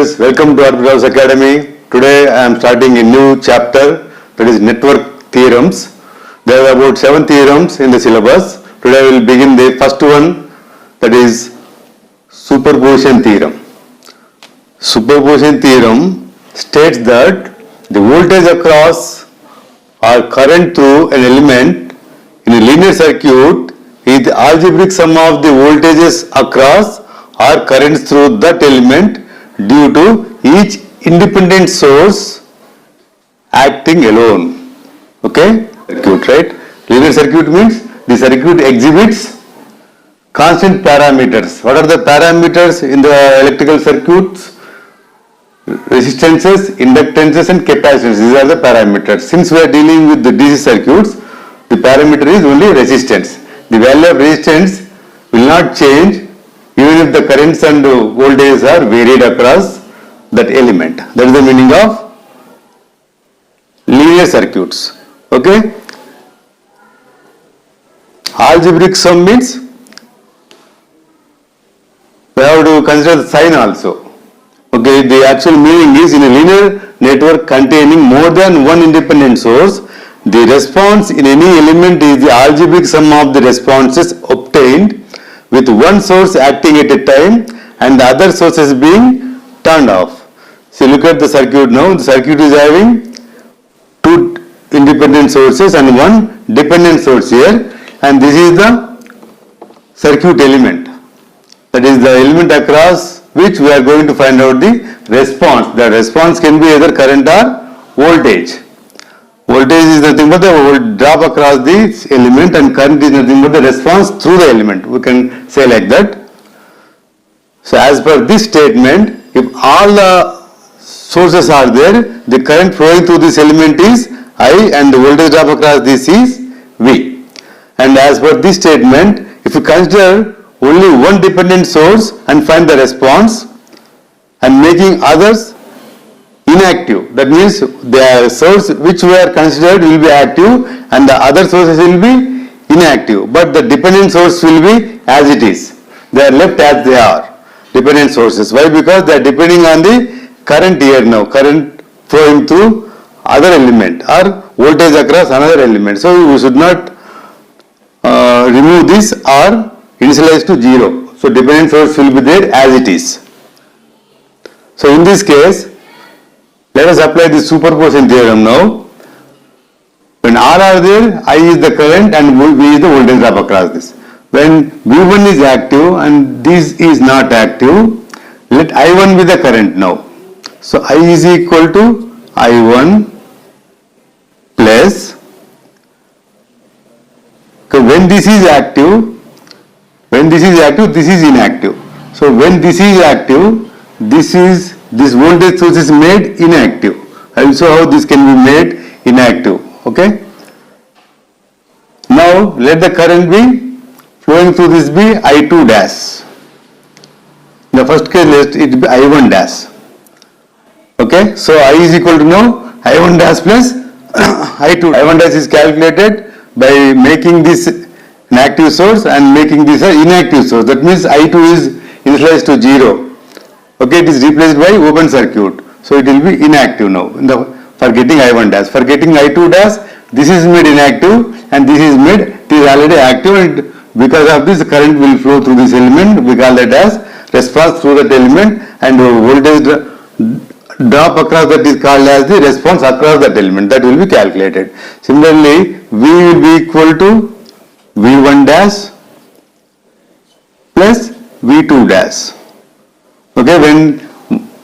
viewers, welcome to Arbit House Academy. Today I am starting a new chapter, that is network theorems. There are about 7 theorems in the syllabus. Today I will begin the first one, that is superposition theorem. Superposition theorem states that the voltage across or current through an element in a linear circuit is the algebraic sum of the voltages across or currents through that element due to each independent source acting alone. Okay? Circuit, right? Linear circuit means the circuit exhibits constant parameters. What are the parameters in the electrical circuits? Resistances, inductances and capacitances. These are the parameters. Since we are dealing with the DC circuits, the parameter is only resistance. The value of resistance will not change even if the currents and voltages are varied across that element. That is the meaning of linear circuits. Okay? Algebraic sum means we have to consider the sign also. Okay, the actual meaning is in a linear network containing more than one independent source, the response in any element is the algebraic sum of the responses obtained with one source acting at a time and the other sources being turned off. So look at the circuit now. The circuit is having 2 independent sources and 1 dependent source here, and this is the circuit element. That is the element across which we are going to find out the response. The response can be either current or voltage. Voltage is nothing but the drop across this element and current is nothing but the response through the element. We can say like that. So as per this statement, if all the sources are there, the current flowing through this element is I and the voltage drop across this is V. And as per this statement, if you consider only one dependent source and find the response and making others inactive. That means the source which we are considered will be active and the other sources will be inactive. But the dependent source will be as it is. They are left as they are. Dependent sources. Why? Because they are depending on the current here now. Current flowing through other element or voltage across another element. So we should not remove this or initialize to 0. So dependent source will be there as it is. So in this case, let us apply the superposition theorem now. When R are there, I is the current and V is the voltage drop across this. When V1 is active and this is not active, let I1 be the current now. So I is equal to I1 plus, when this is active, this is inactive. So when this is active, this voltage source is made inactive. I will show how this can be made inactive. Okay. Now let the current be flowing through this be I2 dash. In the first case let it be I1 dash. Okay. So I is equal to now I1 dash plus I2. I1 dash is calculated by making this an active source and making this an inactive source. That means I2 is initialized to 0. Okay, it is replaced by open circuit. So it will be inactive now for getting I1 dash. For getting I2 dash, this is made inactive and this is made, it is already active, and because of this current will flow through this element. We call that as response through that element, and voltage drop across that is called as the response across that element. That will be calculated. Similarly, V will be equal to V1 dash plus V2 dash. Okay,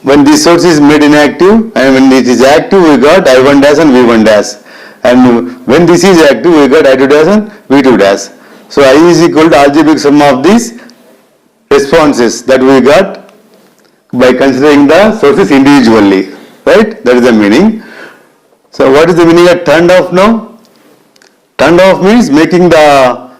when this source is made inactive and when it is active, we got I1 dash and V1 dash. And when this is active, we got I2 dash and V2 dash. So I is equal to algebraic sum of these responses that we got by considering the sources individually. Right? That is the meaning. So what is the meaning of turned off now? Turned off means making the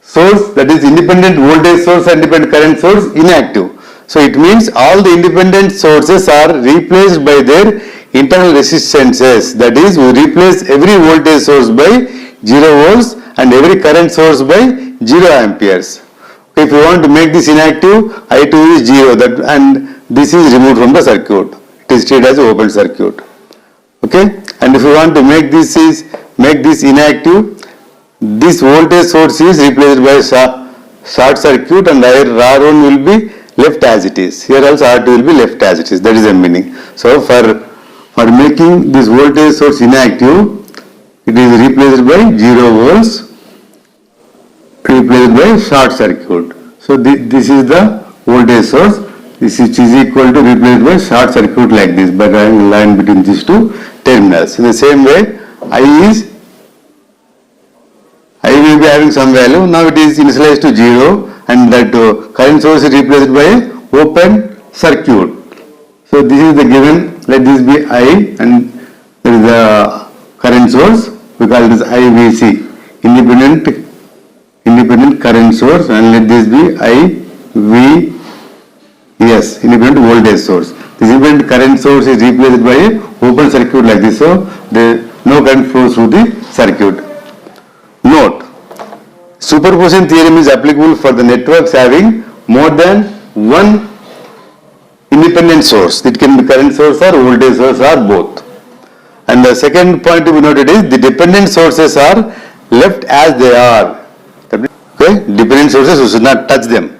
source, that is independent voltage source and independent current source, inactive. So it means all the independent sources are replaced by their internal resistances. That is, we replace every voltage source by 0 volts and every current source by 0 amperes. If you want to make this inactive, I2 is 0, and this is removed from the circuit. It is treated as open circuit. Okay, and if you want to make this inactive, this voltage source is replaced by short circuit and R1 will be left as it is. Here also R2 will be left as it is. That is the meaning. So for making this voltage source inactive, it is replaced by 0 volts, replaced by short circuit. So this is the voltage source. This is equal to replaced by short circuit like this by drawing a line between these two terminals. In the same way, I will be having some value. Now it is initialized to 0 and that current source is replaced by open circuit. So this is the given, let this be I and there is the current source, we call this IVC, independent current source, and let this be IVS, independent voltage source. This independent current source is replaced by a open circuit like this, so no current flows through the circuit. Note, superposition theorem is applicable for the networks having more than one independent source. It can be current source or voltage source or both. And the second point to be noted is the dependent sources are left as they are. Okay, dependent sources, you should not touch them.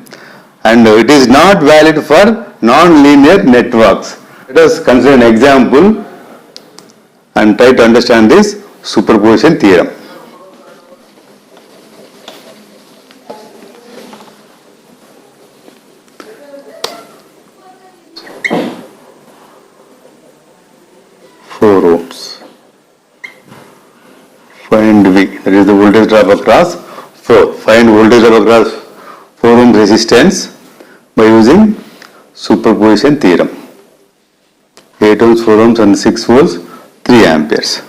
And it is not valid for non-linear networks. Let us consider an example and try to understand this superposition theorem. Find V, that is the voltage drop across 4. Find voltage drop across 4 ohm resistance by using superposition theorem. 8 ohms, 4 ohms and 6 volts, 3 amperes.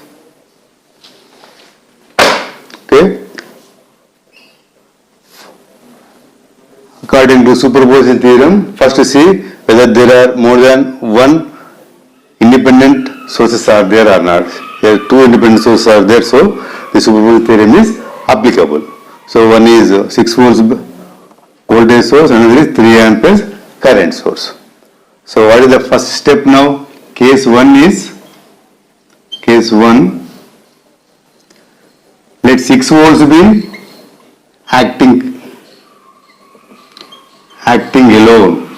Okay. According to superposition theorem, first see whether there are more than one independent sources are there or not. Here 2 independent sources are there, so the superposition theorem is applicable. So one is 6 volts voltage source, another is 3 amperes current source. So what is the first step now? Case 1, let 6 volts be acting alone.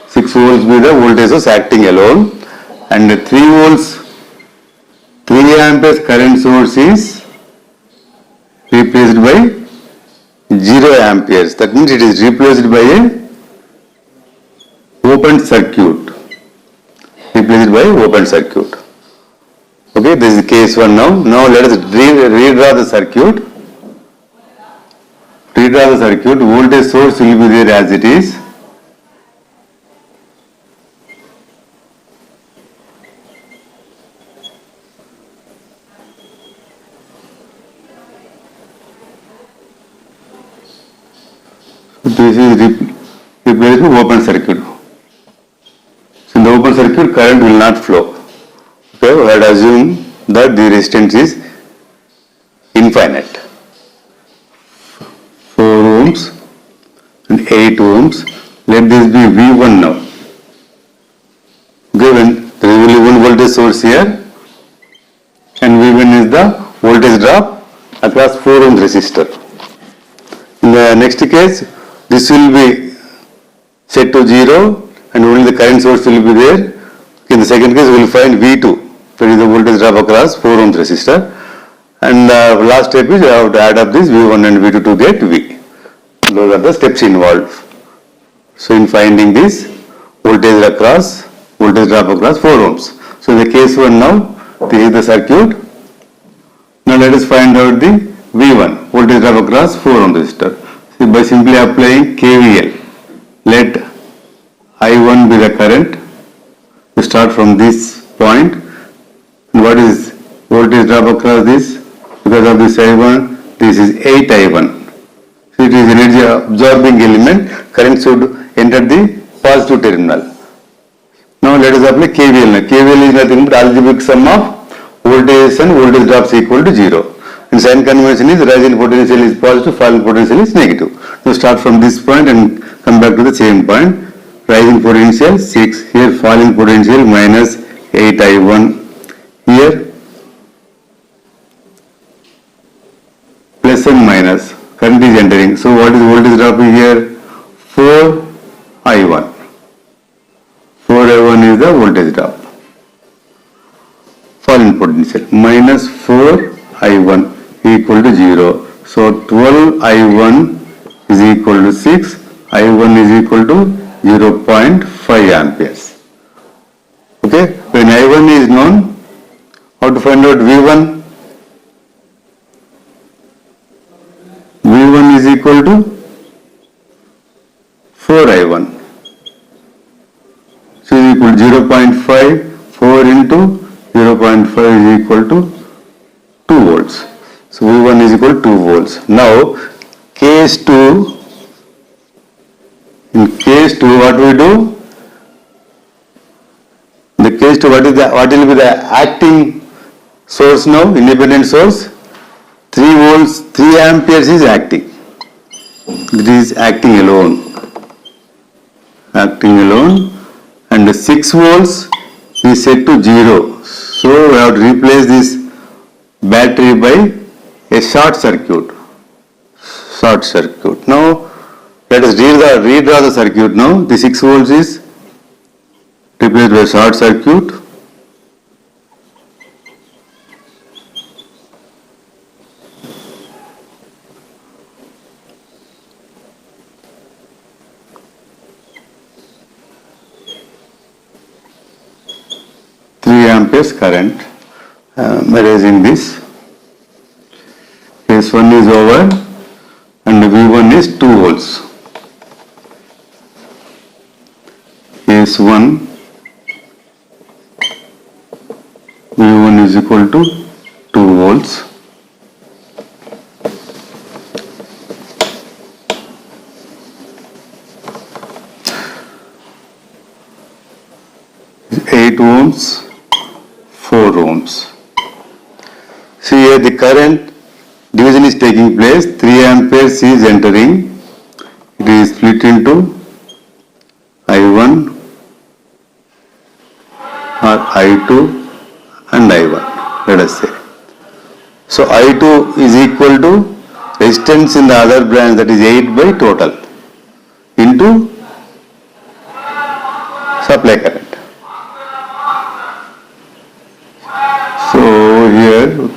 6 volts be the voltage source acting alone, and 3 volts 3 amperes current source is replaced by 0 amperes. That means it is replaced by a open circuit. Replaced by open circuit. Okay, this is case 1 now. Now let us redraw the circuit. Redraw the circuit. Voltage source will be there as it is. This is replaced with open circuit. So in the open circuit, current will not flow. Okay, we had assumed that the resistance is infinite. 4 ohms and 8 ohms. Let this be V1 now. Given there is only one voltage source here, and V1 is the voltage drop across 4 ohm resistor. In the next case, this will be set to 0 and only the current source will be there. In the second case, we will find V2, that is the voltage drop across 4 ohms resistor. And the last step is you have to add up this V1 and V2 to get V. Those are the steps involved. So in finding this voltage drop across 4 ohms. So in the case 1 now, this is the circuit. Now let us find out the V1, voltage drop across 4 ohm resistor. So by simply applying KVL, let I1 be the current. We start from this point. And what is voltage drop across this? Because of this I1, this is 8 I1. So it is energy absorbing element. Current should enter the positive terminal. Now let us apply KVL. Now KVL is nothing but algebraic sum of voltage and voltage drops equal to 0. And sign convention is rising potential is positive, falling potential is negative. Now start from this point and come back to the same point. rising potential 6, here falling potential minus 8I1, here plus and minus, current is entering. So what is voltage drop here? 4I1. 4I1 is the voltage drop. Falling potential minus 4I1 equal to 0. So 12I1 is equal to 6. I1 is equal to 0.5 amperes. Okay, when I1 is known, how to find out V1? V1 is equal to 4I1. So is equal to 0.5, 4 into 0.5 is equal to 2 volts. So V1 is equal to 2 volts. Now case 2, in case 2 what we do? The case 2 what will be the acting source now, independent source? 3 volts, 3 amperes is acting. It is acting alone. Acting alone, and the 6 volts is set to 0. So we have to replace this battery by a short circuit. Short circuit. Now let us redraw the circuit now. The 6 volts is replaced by short circuit. Amperes current. Erasing this. Case 1 is over and V1 is 2 volts. Case 1, V1 is equal to 2 volts. Eight ohms. 4 ohms. See here the current division is taking place. 3 amperes is entering. It is split into I1 or I2 and I1, let us say. So I2 is equal to resistance in the other branch, that is 8 by total into supply current. So here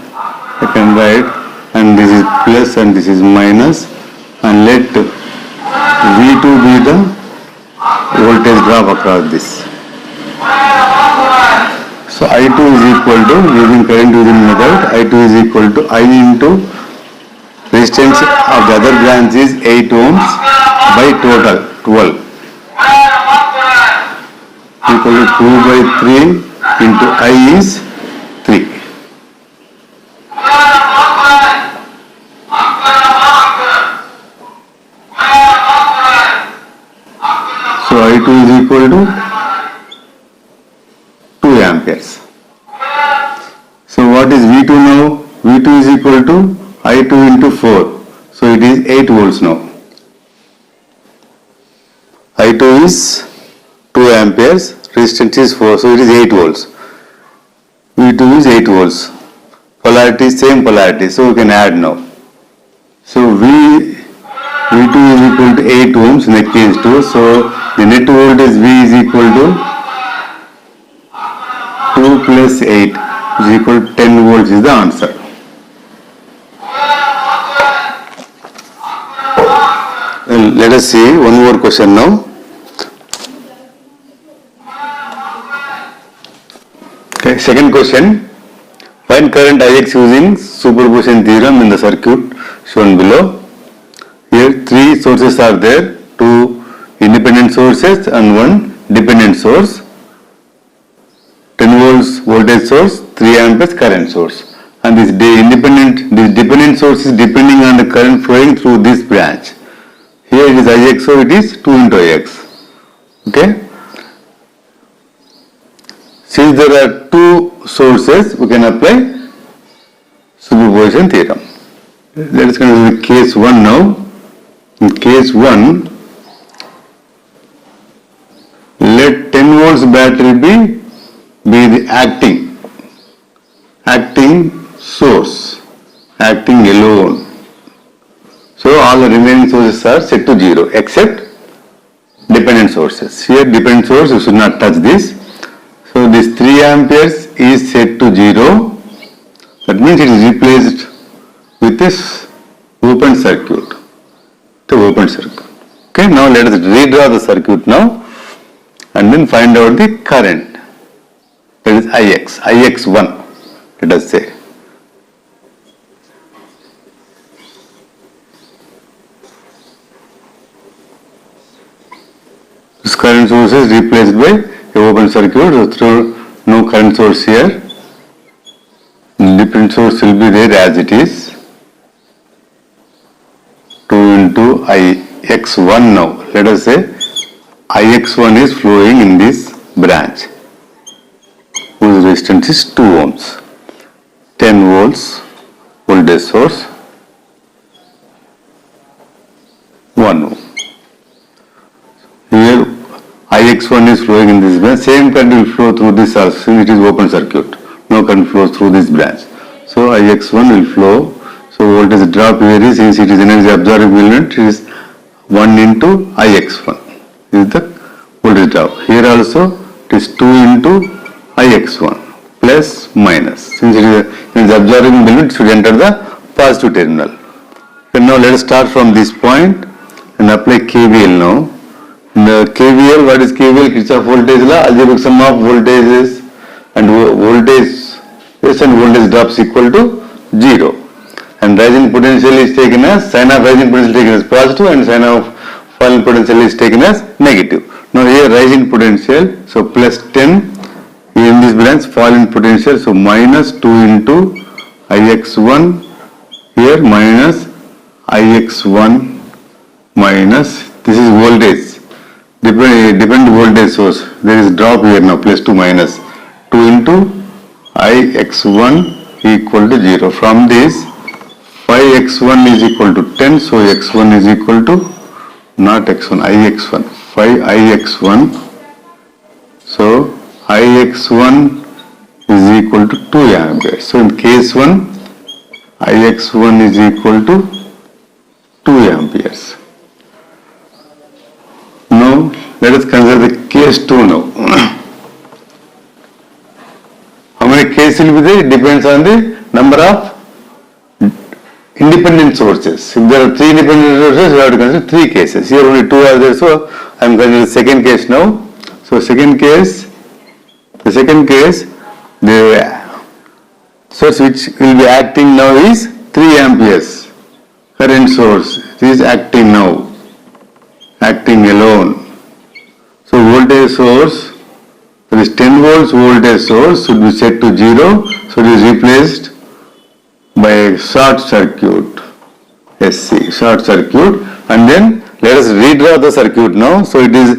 I can write, and this is plus and this is minus, and let V2 be the voltage drop across this. So I2 is equal to, using current division method, I2 is equal to I into resistance of the other branch is 8 ohms by total 12 equal to 2 by 3 into I is 3. So I2 is equal to 2 amperes. So what is V2 now? V2 is equal to I2 into 4. So it is 8 volts now. I2 is 2 amperes, resistance is 4, so it is 8 volts. V2 is 8 volts. Polarity is same polarity, so we can add now. So V2 is equal to 8 ohms in the case 2. So the net voltage V is equal to 2 plus 8 is equal to 10 volts is the answer. Well, let us see one more question now. Okay, second question. Find current Ix using superposition theorem in the circuit shown below. Here 3 sources are there, 2 independent sources and 1 dependent source. 10 volts voltage source, 3 amperes current source. And this dependent source is depending on the current flowing through this branch. Here it is Ix, so it is 2 into Ix. Okay. Since there are 2 sources, we can apply superposition theorem. Let us consider case 1 now. In case 1, let 10 volts battery be the acting source, acting alone. So all the remaining sources are set to 0 except dependent sources. Here dependent source, you should not touch this. So this 3 amperes is set to 0. That means it is replaced with this open circuit. The open circuit. Okay, now let us redraw the circuit now and then find out the current. That is Ix1, let us say. This current source is replaced by a open circuit, so through no current source here. Dependent source will be there as it is. 2 into Ix1 now. Let us say Ix1 is flowing in this branch whose resistance is 2 ohms. 10 volts voltage source, 1 ohm. Here Ix1 is flowing in this branch. Same current will flow through this also since it is open circuit. No current flows through this branch. So Ix1 will flow. So voltage drop here is, since it is energy absorbing element, it is 1 into Ix1. This is the voltage drop. Here also it is 2 into Ix1 plus minus. Since it is absorbing element, it should enter the positive terminal. And now let us start from this point and apply KVL now. In the KVL, what is KVL? Kirchhoff voltage law, algebraic sum of voltages and voltage and voltage drops equal to 0. And rising potential is taken as, sign of rising potential is taken as positive and sign of falling potential is taken as negative. Now here rising potential, so plus 10 in this branch, falling potential, so minus 2 into Ix1, here minus Ix1 minus, this is voltage. Dependent voltage source, there is drop here now, plus 2 minus 2 into Ix1 equal to 0. From this 5x1 is equal to 10, so x1 is equal to, not x1, Ix1, 5Ix1, so Ix1 is equal to 2 amperes. So in case 1, Ix1 is equal to 2 amperes. Now let us consider the case 2 now. How many cases will be there? It depends on the number of independent sources. If there are 3 independent sources, we have to consider 3 cases. Here only 2 are there, so I am considering the second case now. So the second case, the source which will be acting now is 3 amperes. Current source is acting now, acting alone. So voltage source, that is 10 volts voltage source should be set to 0, so it is replaced by a short circuit, SC, short circuit, and then let us redraw the circuit now. So it is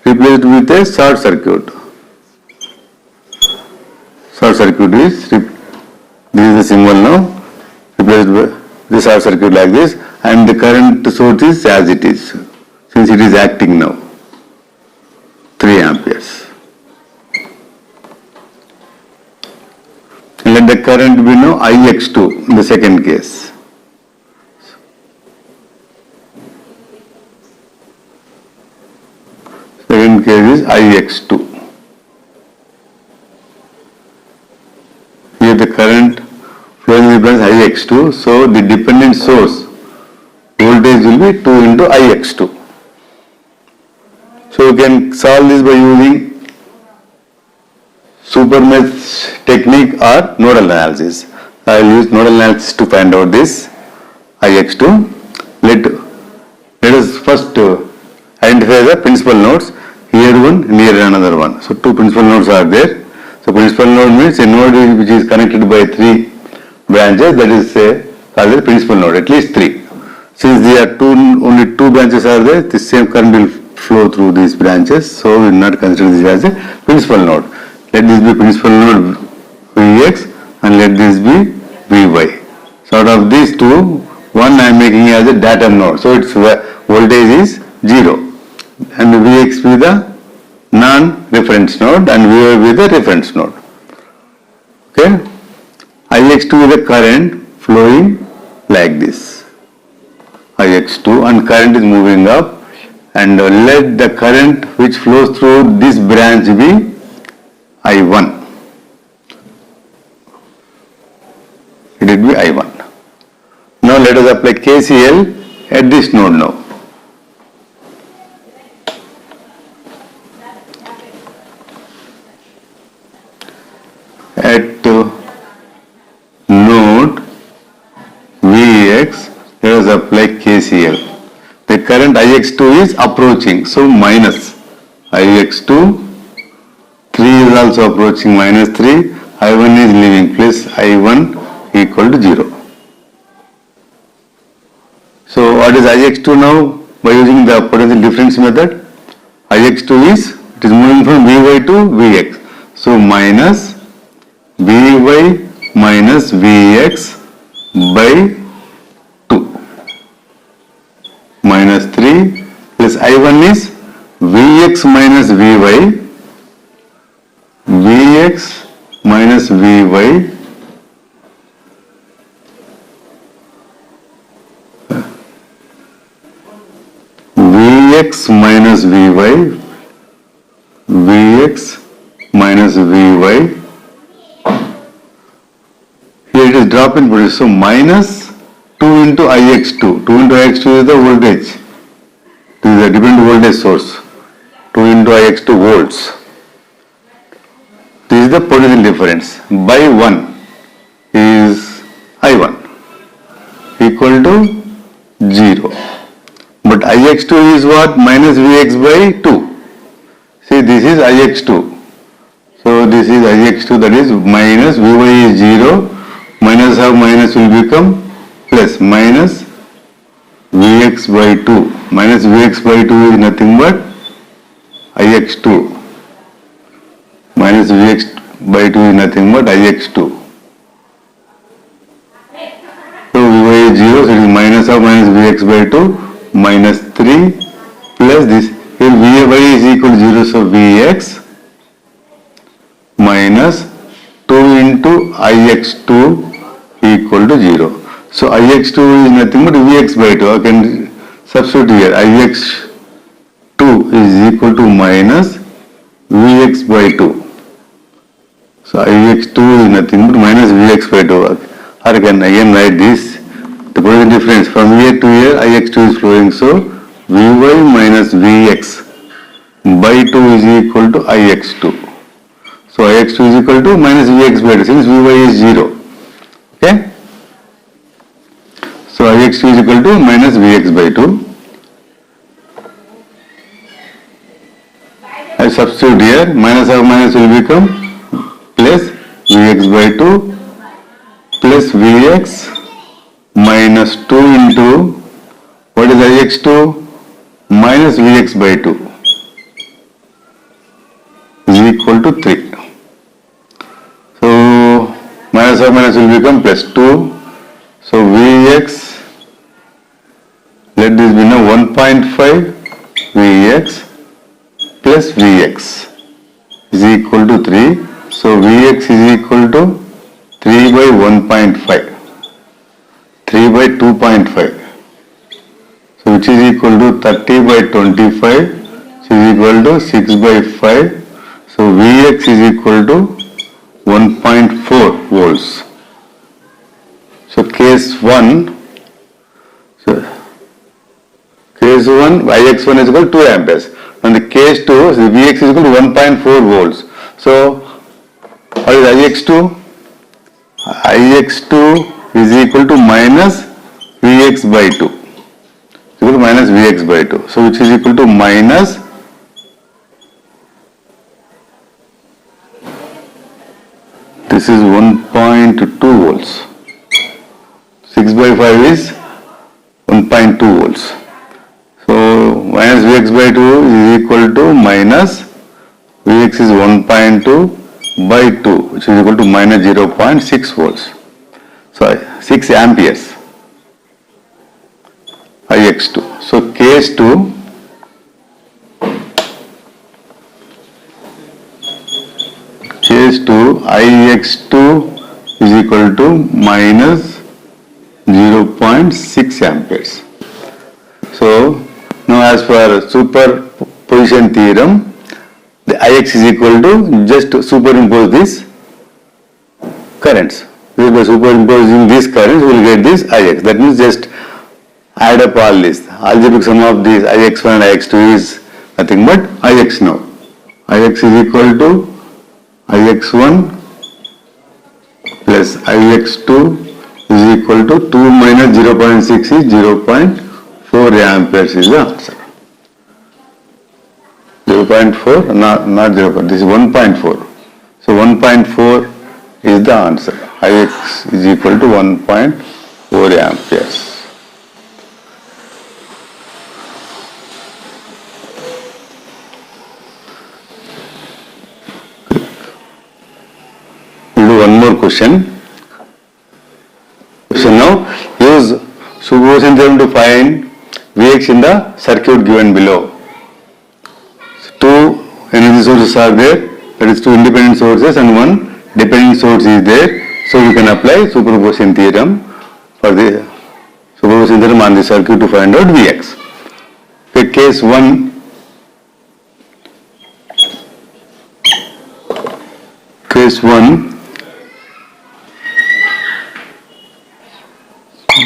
replaced with a short circuit. Short circuit is, this is the symbol now, replaced by the short circuit like this, and the current source is as it is, since it is acting now, 3 amperes. Let the current be now Ix2 in the second case. Second case is Ix2. Here the current flowing in the branch Ix2, so the dependent source voltage will be 2 into Ix2. So you can solve this by using super mesh technique or nodal analysis. I will use nodal analysis to find out this Ix2. Let us first identify the principal nodes. Here one, near another one. So 2 principal nodes are there. So principal node means a node which is connected by 3 branches, that is called the principal node, at least 3. Since there are only 2 branches are there, the same current will flow through these branches, so we will not consider this as a principal node. Let this be principal node Vx and let this be Vy. So out of these 2, one I am making as a datum node, so its voltage is 0 and Vx be the non-reference node and VY with the reference node. Okay, Ix2 is the current flowing like this, Ix2, and current is moving up, and let the current which flows through this branch be I1. It will be I1. Now let us apply KCL at this node now. At node Vx, let us apply KCL. The current Ix2 is approaching, so minus Ix2, 3 is also approaching, minus 3, I1 is leaving, plus I1 equal to 0. So what is Ix2 now? By using the potential difference method, Ix2 is, it is moving from Vy to Vx. So minus Vy minus Vx by 2. Minus 3 plus I1 is Vx minus Vy, Vx minus Vy Vx minus Vy, Vx minus Vy. Here it is drop in voltage, so minus 2 into Ix2. 2 into Ix2 is the voltage. This is a dependent voltage source. 2 into Ix2 volts. This is the potential difference. By 1 is I1 equal to 0. But Ix2 is what? Minus Vx by 2. See, this is Ix2. So this is Ix2, that is minus Vy is 0. Minus of minus will become plus, minus Vx by 2. Minus Vx by 2 is nothing but Ix2. Minus Vx by 2 is nothing but Ix2. So Vy is 0, so it is minus of minus Vx by 2, minus 3 plus this. Here Vy is equal to 0, so Vx minus 2 into Ix2 equal to 0. So Ix2 is nothing but Vx by 2. I can substitute here. Ix2 is equal to minus Vx by 2. So Ix2 is nothing but minus Vx by 2. Or I can again write this. The potential difference from here to here, Ix2 is flowing. So Vy minus Vx by 2 is equal to Ix2. So Ix2 is equal to minus Vx by 2 since Vy is 0. Okay. So Ix2 is equal to minus Vx by 2. I substitute here, minus of minus will become plus Vx by 2 plus Vx minus 2 into, what is Ix2? Minus Vx by 2 is equal to 3. So minus of minus will become plus 2. So Vx, let this be now 1.5 Vx plus Vx is equal to 3. So Vx is equal to 3 by 1.5. 3 by 2.5. So which is equal to 30 by 25, which is equal to 6 by 5. So Vx is equal to 1.4 volts. So case 1, Ix1 is equal to 2 amperes. And the case 2, the Vx is equal to 1.4 volts. So what is Ix2? Ix2 is equal to minus Vx by 2. Equal to minus Vx by 2. So which is equal to minus this is 1.2 volts. 6 by 5 is 1.2 volts. So minus Vx by 2 is equal to minus Vx is 1.2 by 2, which is equal to minus 0.6 volts. Sorry, 6 amperes. Ix2. So case 2, case 2 Ix2 is equal to minus 0.6 amperes. So now as per superposition theorem, the Ix is equal to, just superimpose these currents. By superimposing these currents, we will get this Ix. That means just add up all this. Algebraic sum of these Ix1 and Ix2 is nothing but Ix now. Ix is equal to Ix1 plus Ix2 is equal to 2 minus 0.6 is 0.4 amperes is the answer. 0.4, not 0. This is 1.4. So 1.4 is the answer. Ix is equal to 1.4 amperes. We'll do one more question. So now use superposition theorem to find Vx in the circuit given below. Two energy sources are there, that is two independent sources and one dependent source is there. So we can apply superposition theorem for the superposition theorem on the circuit to find out Vx. Okay, case 1,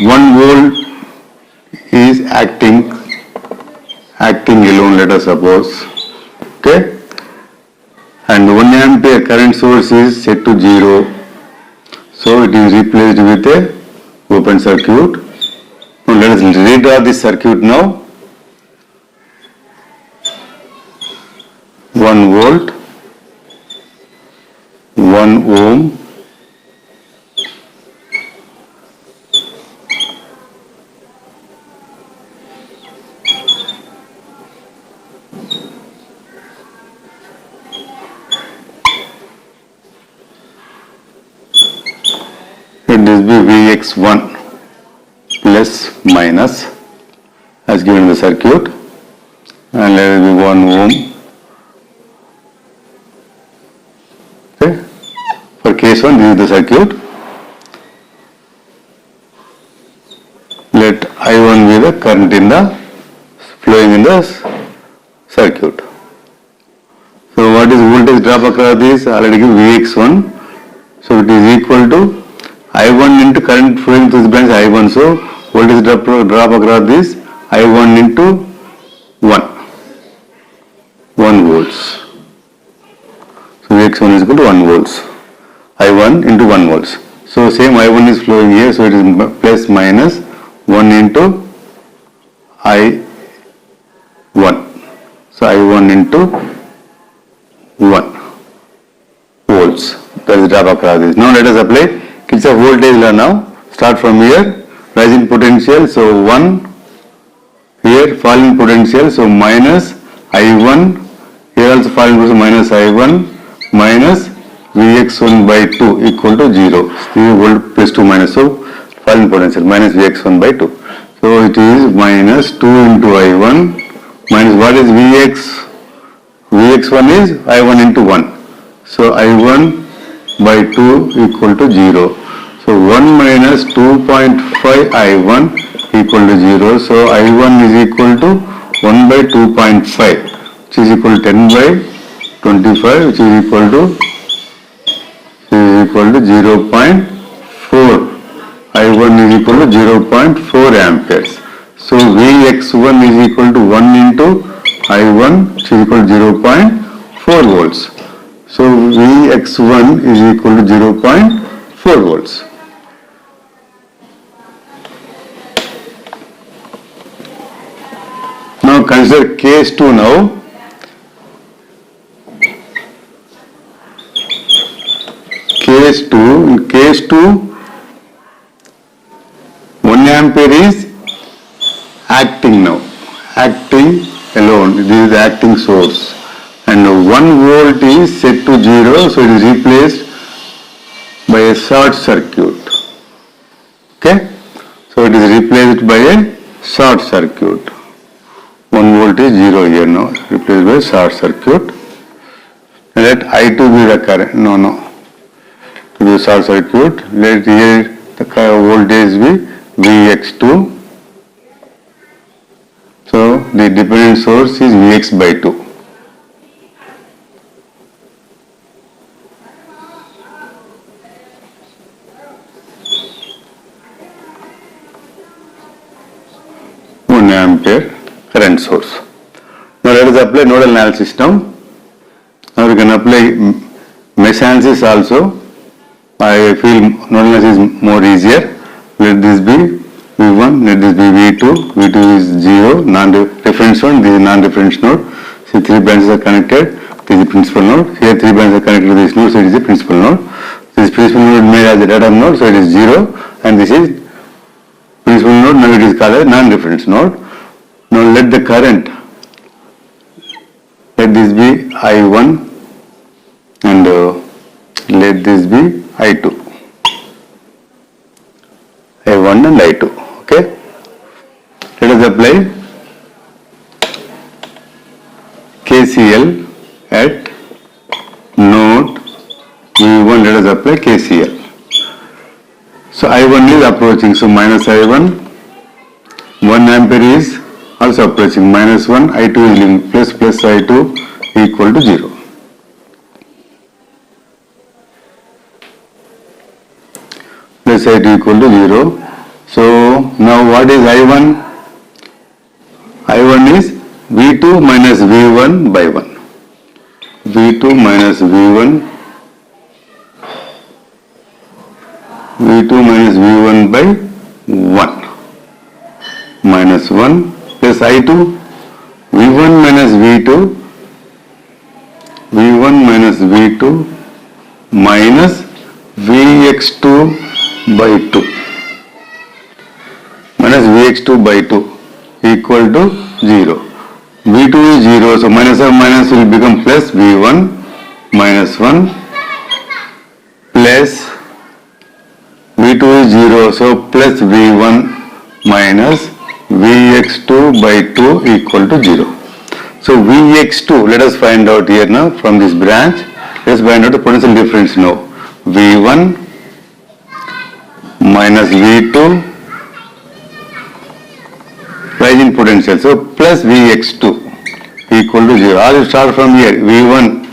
one volt is acting alone, let us suppose. Okay, and 1 ampere current source is set to 0, so it is replaced with a open circuit. Now let us redraw this circuit now. 1 volt, 1 ohm, let this be Vx1 plus minus as given in the circuit, and let it be 1 ohm. Okay, for case 1 this is the circuit. Let I1 be the current in the flowing in the circuit. So what is voltage drop across this? Already give Vx1, so it is equal to I1 into current flowing through the branch I1, so voltage drop across this I1 into 1 volts. So Vx1 is equal to 1 volts. I1 into 1 volts. So same I1 is flowing here, so it is plus minus 1 into I1. So I1 into 1 volts. That is drop across this. Now let us apply Kirchhoff voltage law now. Start from here, rising potential, so 1, here falling potential, so minus I1, here also falling potential minus I1 minus Vx1 by 2 equal to 0. 3 volt plus 2 minus, so falling potential minus Vx1 by 2. So it is minus 2 into I1 minus what is Vx? Vx1 is I1 into 1. So I1 by 2 equal to 0. So 1 minus 2.5 I1 equal to 0. So I1 is equal to 1 by 2.5, which is equal to 10 by 25, which is equal to 0.4. I1 is equal to 0.4 amperes. So Vx1 is equal to 1 into I1, which is equal to 0.4 volts. So Vx1 is equal to 0.4 volts. Now consider case 2 now. Case 2, 1 ampere is acting now, acting alone. This is the acting source. And 1 volt is set to 0, so it is replaced by a short circuit. Okay, so it is replaced by a short circuit. 1 volt is 0 here now, replaced by short circuit. let I2 be the current, no, to do short circuit, let here the voltage be Vx2, so the dependent source is Vx by 2. Ampere current source. Now let us apply nodal analysis now. Now we can apply mesh analysis also. I feel nodal analysis is more easier. Let this be V1, let this be V2. V2 is 0, non-reference node, this is non-reference node. So 3 branches are connected, this is the principal node. Here 3 branches are connected to this node, so it is the principal node. This principal node made as a datum node, so it is 0, and this is principal node, now it is called a non-reference node. Now let the current, let this be I1 and let this be I2. I1 and I2, okay. Let us apply KCL at node V1, let us apply KCL. So I1 is approaching, so minus I1, 1 ampere is also approaching, minus 1, I2 is leaving, plus I2 equal to 0. Plus I2 equal to 0. So now what is I1? I1 is V2 minus V1 by 1. V2 minus V1 by 1 minus 1 plus I2 V1 minus V2 minus Vx2 by 2 minus Vx2 by 2 equal to 0. V2 is 0, so minus or minus will become plus V1 minus 1 plus V2 is 0, so plus V1 minus Vx2 by 2 equal to 0. So Vx2, let us find out here now from this branch, let us find out the potential difference now. V1 minus V2 rise in potential, so plus Vx2 equal to 0. All you start from here, V1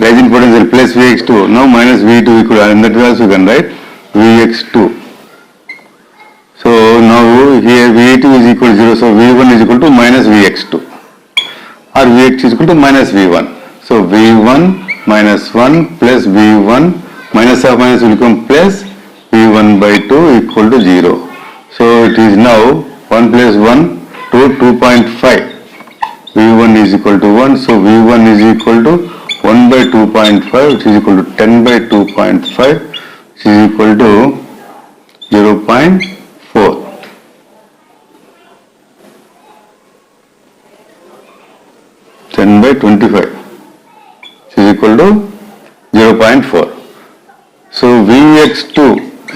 rise in potential plus Vx2, now minus V2 equal to, and that also you can write Vx2. So now here V2 is equal to 0, so V1 is equal to minus Vx2 or Vx is equal to minus V1. So V1 minus 1 plus V1 minus of minus will become plus V1 by 2 equal to 0. So it is now 1 plus 1 to 2.5. V1 is equal to 1, so V1 is equal to 1 by 2.5, which is equal to 10 by 2.5, which is equal to 0.4. 10 by 25, which is equal to 0.4. So Vx2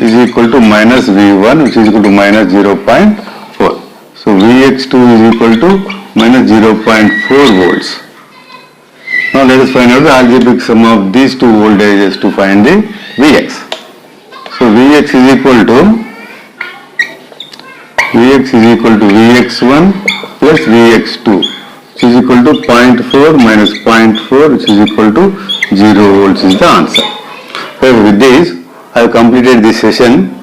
is equal to minus V1, which is equal to minus 0.4. So Vx2 is equal to minus 0.4 volts. Now let us find out the algebraic sum of these two voltages to find the Vx. So Vx is equal to Vx1 plus Vx2, which is equal to 0.4 minus 0.4, which is equal to 0 volts is the answer. So with this, I have completed this session,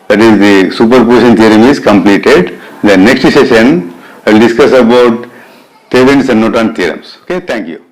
that is the superposition theorem is completed. The next session, I will discuss about Thevenin's and Norton theorems. Okay, thank you.